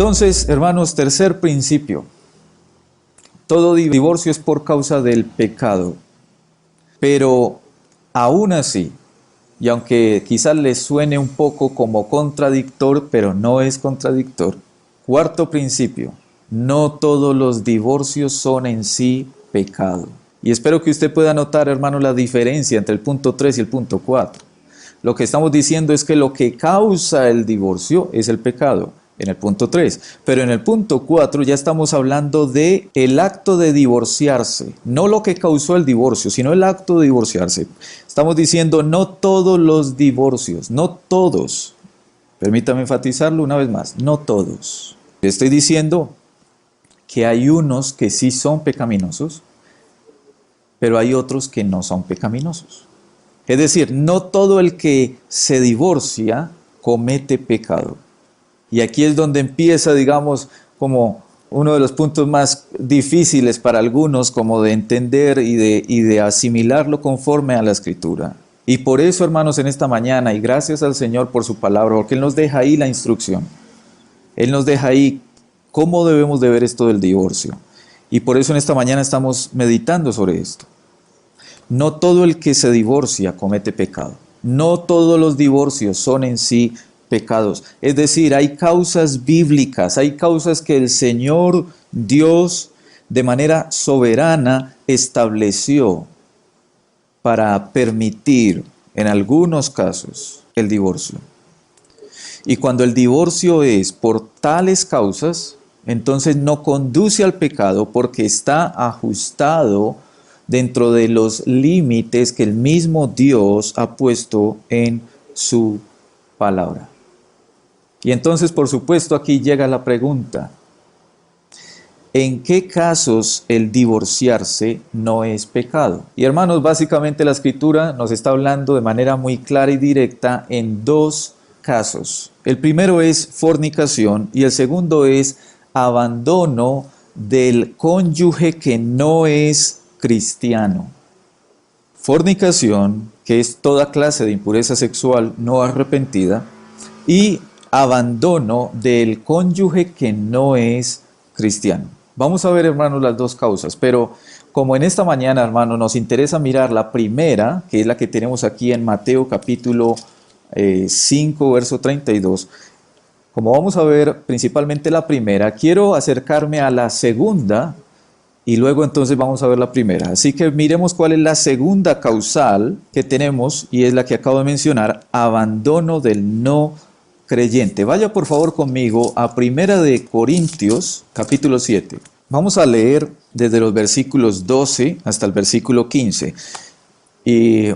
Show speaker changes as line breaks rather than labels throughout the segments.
Entonces, hermanos, tercer principio. Todo divorcio es por causa del pecado. Pero aún así, y aunque quizás les suene un poco como contradictor, pero no es contradictor. Cuarto principio, no todos los divorcios son en sí pecado. Y espero que usted pueda notar, hermano, la diferencia entre el punto 3 y el punto 4. Lo que estamos diciendo es que lo que causa el divorcio es el pecado, en el punto 3. Pero en el punto 4 ya estamos hablando de el acto de divorciarse, no lo que causó el divorcio, sino el acto de divorciarse. Estamos diciendo no todos los divorcios, no todos. Permítame enfatizarlo una vez más, no todos. Estoy diciendo que hay unos que sí son pecaminosos, pero hay otros que no son pecaminosos. Es decir, no todo el que se divorcia comete pecado. Y aquí es donde empieza, digamos, como uno de los puntos más difíciles para algunos, como de entender y de asimilarlo conforme a la Escritura. Y por eso, hermanos, en esta mañana, y gracias al Señor por su palabra, porque Él nos deja ahí la instrucción. Él nos deja ahí cómo debemos de ver esto del divorcio. Y por eso en esta mañana estamos meditando sobre esto. No todo el que se divorcia comete pecado. No todos los divorcios son en sí pecados. Es decir, hay causas bíblicas, hay causas que el Señor Dios de manera soberana estableció para permitir en algunos casos el divorcio. Y cuando el divorcio es por tales causas, entonces no conduce al pecado porque está ajustado dentro de los límites que el mismo Dios ha puesto en su palabra. Y entonces, por supuesto, aquí llega la pregunta: ¿en qué casos el divorciarse no es pecado? Y hermanos, básicamente la Escritura nos está hablando de manera muy clara y directa en dos casos. El primero es fornicación y el segundo es abandono del cónyuge que no es cristiano. Fornicación, que es toda clase de impureza sexual no arrepentida, y abandono del cónyuge que no es cristiano. Vamos a ver, hermanos, las dos causas, pero como en esta mañana, hermanos, nos interesa mirar la primera, que es la que tenemos aquí en Mateo capítulo 5, verso 32, como vamos a ver principalmente la primera, quiero acercarme a la segunda y luego entonces vamos a ver la primera. Así que miremos cuál es la segunda causal que tenemos y es la que acabo de mencionar: abandono del no creyente. Vaya por favor conmigo a Primera de Corintios capítulo 7. Vamos a leer desde los versículos 12 hasta el versículo 15. Y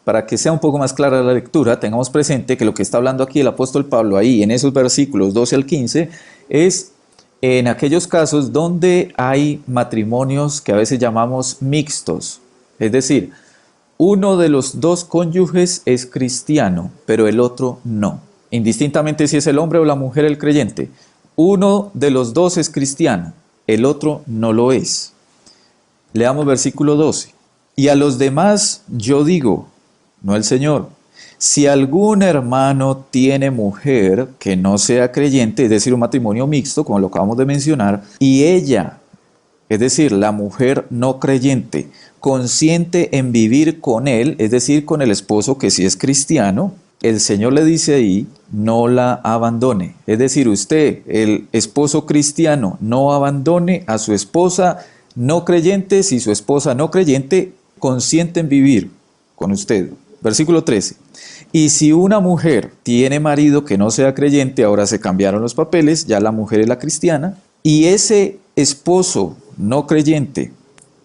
para que sea un poco más clara la lectura, tengamos presente que lo que está hablando aquí el apóstol Pablo ahí en esos versículos 12 al 15 es en aquellos casos donde hay matrimonios que a veces llamamos mixtos. Es decir, uno de los dos cónyuges es cristiano, pero el otro no. Indistintamente si es el hombre o la mujer el creyente, uno de los dos es cristiano, el otro no lo es. Leamos versículo 12. Y a los demás yo digo, no el Señor: si algún hermano tiene mujer que no sea creyente, es decir, un matrimonio mixto, como lo acabamos de mencionar, y ella, es decir, la mujer no creyente, consiente en vivir con él, es decir, con el esposo que sí es cristiano, el Señor le dice ahí, no la abandone. Es decir, usted, el esposo cristiano, no abandone a su esposa no creyente si su esposa no creyente consiente en vivir con usted. Versículo 13. Y si una mujer tiene marido que no sea creyente, ahora se cambiaron los papeles, ya la mujer es la cristiana, y ese esposo no creyente,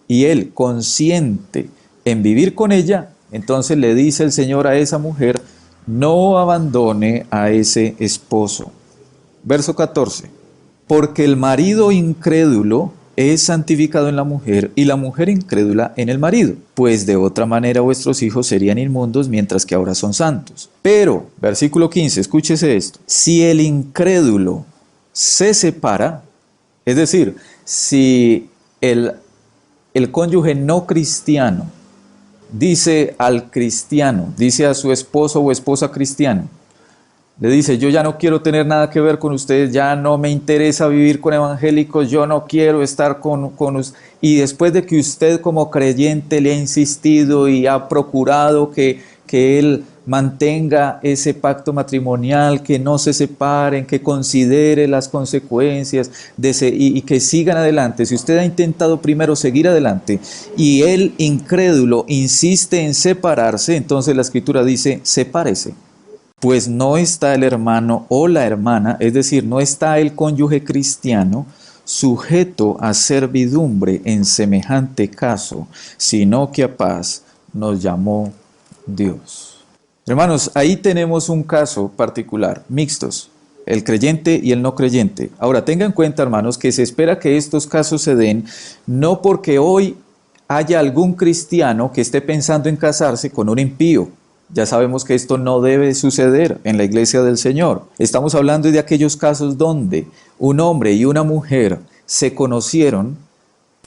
y él consiente en vivir con ella, entonces le dice el Señor a esa mujer, no abandone a ese esposo. Verso 14. Porque el marido incrédulo es santificado en la mujer y la mujer incrédula en el marido, pues de otra manera vuestros hijos serían inmundos mientras que ahora son santos. Pero, versículo 15, escúchese esto: si el incrédulo se separa, es decir, si el cónyuge no cristiano dice al cristiano, dice a su esposo o esposa cristiano, le dice, yo ya no quiero tener nada que ver con ustedes, ya no me interesa vivir con evangélicos, yo no quiero estar con y después de que usted como creyente le ha insistido y ha procurado que él mantenga ese pacto matrimonial, que no se separen, que considere las consecuencias y que sigan adelante. Si usted ha intentado primero seguir adelante y él, incrédulo, insiste en separarse, entonces la Escritura dice, sepárese. Pues no está el hermano o la hermana, es decir, no está el cónyuge cristiano sujeto a servidumbre en semejante caso, sino que a paz nos llamó Dios. Hermanos, ahí tenemos un caso particular, mixtos, el creyente y el no creyente. Ahora, tengan en cuenta, hermanos, que se espera que estos casos se den no porque hoy haya algún cristiano que esté pensando en casarse con un impío. Ya sabemos que esto no debe suceder en la iglesia del Señor. Estamos hablando de aquellos casos donde un hombre y una mujer se conocieron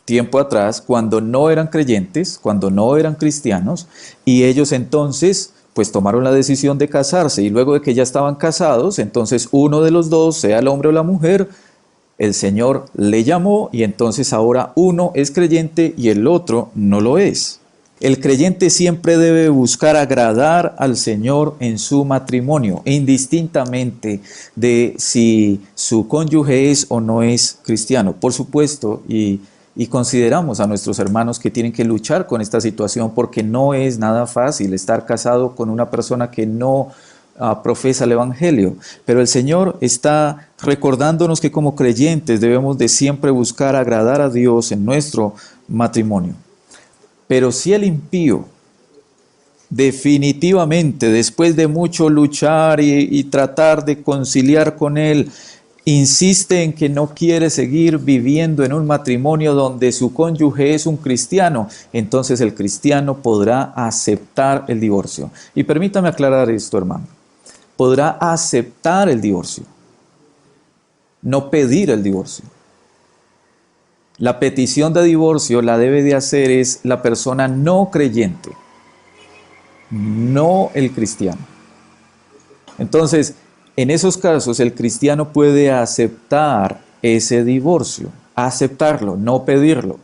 tiempo atrás cuando no eran creyentes, cuando no eran cristianos, y ellos entonces pues tomaron la decisión de casarse, y luego de que ya estaban casados, entonces uno de los dos, sea el hombre o la mujer, el Señor le llamó y entonces ahora uno es creyente y el otro no lo es. El creyente siempre debe buscar agradar al Señor en su matrimonio, indistintamente de si su cónyuge es o no es cristiano. Por supuesto, y consideramos a nuestros hermanos que tienen que luchar con esta situación porque no es nada fácil estar casado con una persona que no profesa el Evangelio. Pero el Señor está recordándonos que como creyentes debemos de siempre buscar agradar a Dios en nuestro matrimonio. Pero si el impío definitivamente, después de mucho luchar y tratar de conciliar con él, insiste en que no quiere seguir viviendo en un matrimonio donde su cónyuge es un cristiano, entonces el cristiano podrá aceptar el divorcio. Y permítame aclarar esto, hermano. Podrá aceptar el divorcio, no pedir el divorcio. La petición de divorcio la debe de hacer es la persona no creyente, no el cristiano. Entonces, en esos casos el cristiano puede aceptar ese divorcio, aceptarlo, no pedirlo.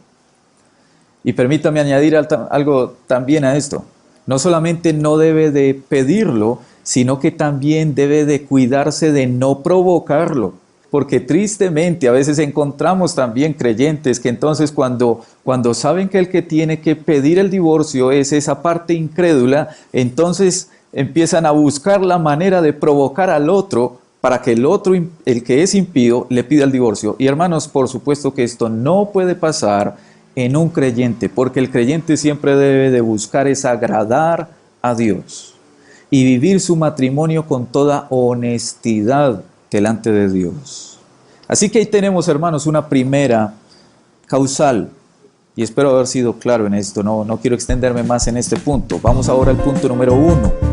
Y permítame añadir algo también a esto. No solamente no debe de pedirlo, sino que también debe de cuidarse de no provocarlo. Porque tristemente a veces encontramos también creyentes que entonces cuando saben que el que tiene que pedir el divorcio es esa parte incrédula, entonces empiezan a buscar la manera de provocar al otro para que el otro, el que es impío, le pida el divorcio. Y hermanos, por supuesto que esto no puede pasar en un creyente, porque el creyente siempre debe de buscar es agradar a Dios y vivir su matrimonio con toda honestidad delante de Dios. Así que ahí tenemos, hermanos, una primera causal, y espero haber sido claro en esto, no quiero extenderme más en este punto. Vamos ahora al punto número 1.